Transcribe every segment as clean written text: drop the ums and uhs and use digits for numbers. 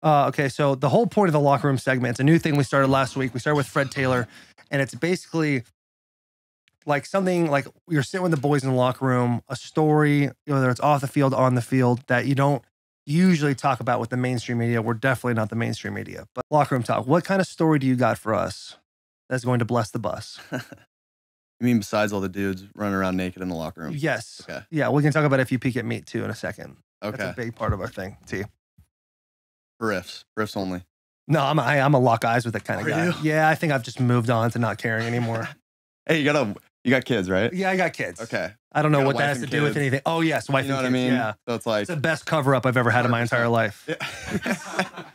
Okay, so the whole point of the locker room segment, it's a new thing we started last week. We started with Fred Taylor, and it's basically like something like you're sitting with the boys in the locker room, a story, whether it's off the field, on the field, that you don't usually talk about with the mainstream media. We're definitely not the mainstream media, but locker room talk. What kind of story do you got for us that's going to bless the bus? You mean besides all the dudes running around naked in the locker room? Yes. Okay. Yeah, we can talk about if you peek at meat too in a second. Okay. That's a big part of our thing, T. Riffs only. No, I'm a lock eyes with it kind of guy. You? Yeah, I think I've just moved on to not caring anymore. Hey, you got kids, right? Yeah, I got kids. Okay. I don't know You got what a that wife has to and do with kids. anything. Oh yes, wife You know and what I kids. mean? Yeah, So it's like it's the best cover up I've ever had in my 100%. entire life. Yeah.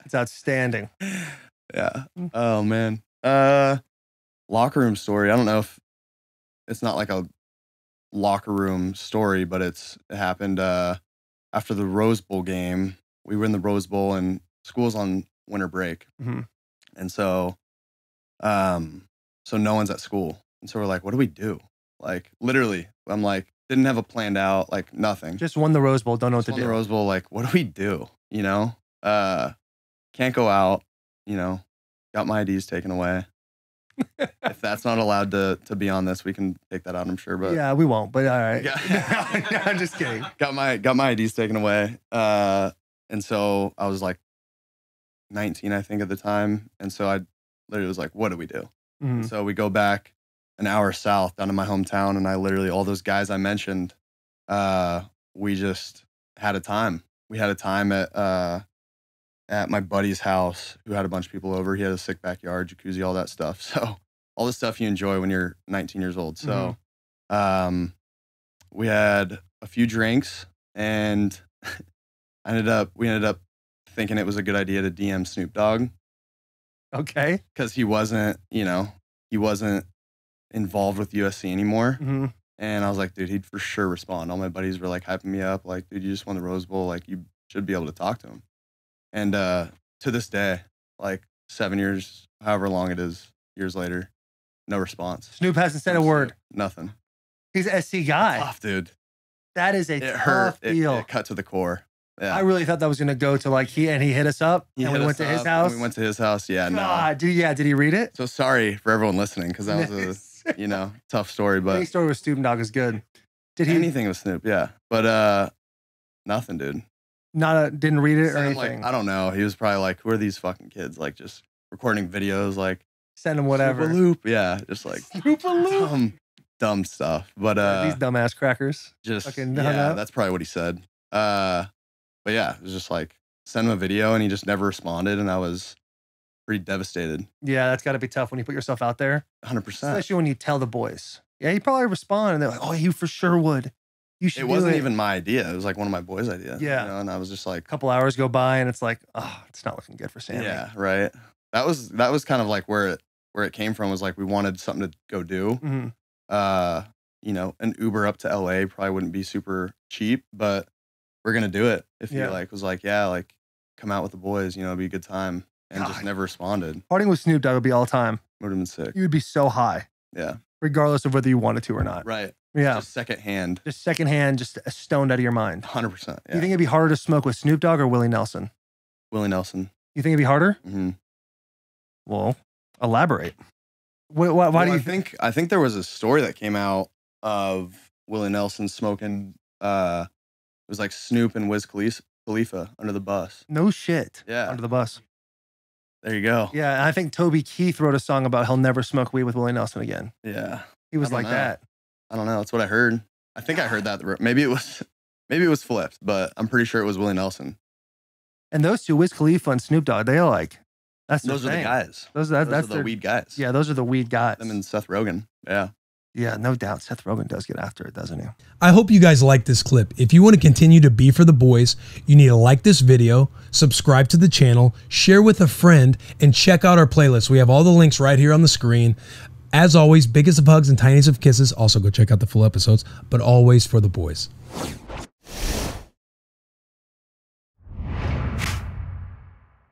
It's outstanding. Yeah. Oh man. Locker room story. I don't know if it's not like a locker room story, but it happened after the Rose Bowl game. We were in the Rose Bowl and school's on winter break. Mm-hmm. And so no one's at school. And so we're like, what do we do? Like literally, I'm like, didn't have a planned out, like nothing. Just won the Rose Bowl. Don't know what to Won do. the Rose Bowl, like, what do we do? You know? Can't go out, you know, got my IDs taken away. If that's not allowed to be on this, we can take that out, I'm sure. But yeah, we won't. But all right. Yeah. No, I'm just kidding. Got my IDs taken away. And so I was like 19, I think, at the time. And so I literally was like, what do we do? Mhm. So we go back an hour south down to my hometown, and I literally, all those guys I mentioned, we just had a time. We had a time at my buddy's house who had a bunch of people over. He had a sick backyard, jacuzzi, all that stuff. So all the stuff you enjoy when you're 19 years old. So we had a few drinks, and we ended up thinking it was a good idea to DM Snoop Dogg. Okay. Because he wasn't involved with USC anymore. Mm-hmm. And I was like, dude, he'd for sure respond. All my buddies were like hyping me up. Like, dude, you just won the Rose Bowl. Like, you should be able to talk to him. And to this day, like 7 years, however long it is, years later, no response. Snoop hasn't said a word. Nothing. He's an SC guy. Tough, dude. That is a It tough hurt. deal. It cut to the core. Yeah. I really thought that was going to go to like he hit us up and we went to his house. We went to his house. Yeah. God, No. did he read it? So sorry for everyone listening, because that was a tough story. But any story with Snoop Dogg is good. Did he? Anything with Snoop, yeah. But nothing, dude. Didn't read it or Sent him, anything. like, I don't know. He was probably like, who are these fucking kids? Like, just recording videos, like Send him whatever. Loop. Yeah, just like Loop. dumb stuff. But These dumbass crackers. just fucking hung yeah, up. that's probably what he said. But yeah, it was just like send him a video, and he just never responded, and I was pretty devastated. Yeah, that's got to be tough when you put yourself out there. 100%. Especially when you tell the boys. Yeah, he probably respond, and they're like, "Oh, you for sure would. You should." It wasn't even my idea. It was like one of my boys' ideas. Yeah. You know, and I was just like, A couple hours go by, and it's like, oh, it's not looking good for Sammy. yeah, right. That was kind of like where it came from. Was like we wanted something to go do. Mm-hmm. An Uber up to LA probably wouldn't be super cheap, but we're gonna do it. If he was like, yeah, like come out with the boys, it'd be a good time, and just never responded. Partying with Snoop Dogg would be all time. Would have been sick. You would be so high. Yeah. Regardless of whether you wanted to or not. Right. Yeah. Just secondhand. Just secondhand, just stoned out of your mind. 100%. Yeah. You think it'd be harder to smoke with Snoop Dogg or Willie Nelson? Willie Nelson. You think it'd be harder? Mm-hmm. Well, elaborate. Why do you think? I think there was a story that came out of Willie Nelson smoking. It was like Snoop and Wiz Khalifa under the bus. No shit. Yeah. Under the bus. There you go. Yeah, and I think Toby Keith wrote a song about he'll never smoke weed with Willie Nelson again. Yeah. He was I don't like know. that. I don't know. That's what I heard. I think I heard that. Maybe it was flipped, but I'm pretty sure it was Willie Nelson. And those two, Wiz Khalifa and Snoop Dogg, they are like, that's Those are the guys. Those are that's the weed guys. Yeah, those are the weed guys. Them and Seth Rogen. Yeah. Yeah, no doubt. Seth Rogen does get after it, doesn't he? I hope you guys like this clip. If you want to continue to be for the boys, you need to like this video, subscribe to the channel, share with a friend, and check out our playlist. We have all the links right here on the screen. As always, biggest of hugs and tiniest of kisses. Also, go check out the full episodes, but always for the boys.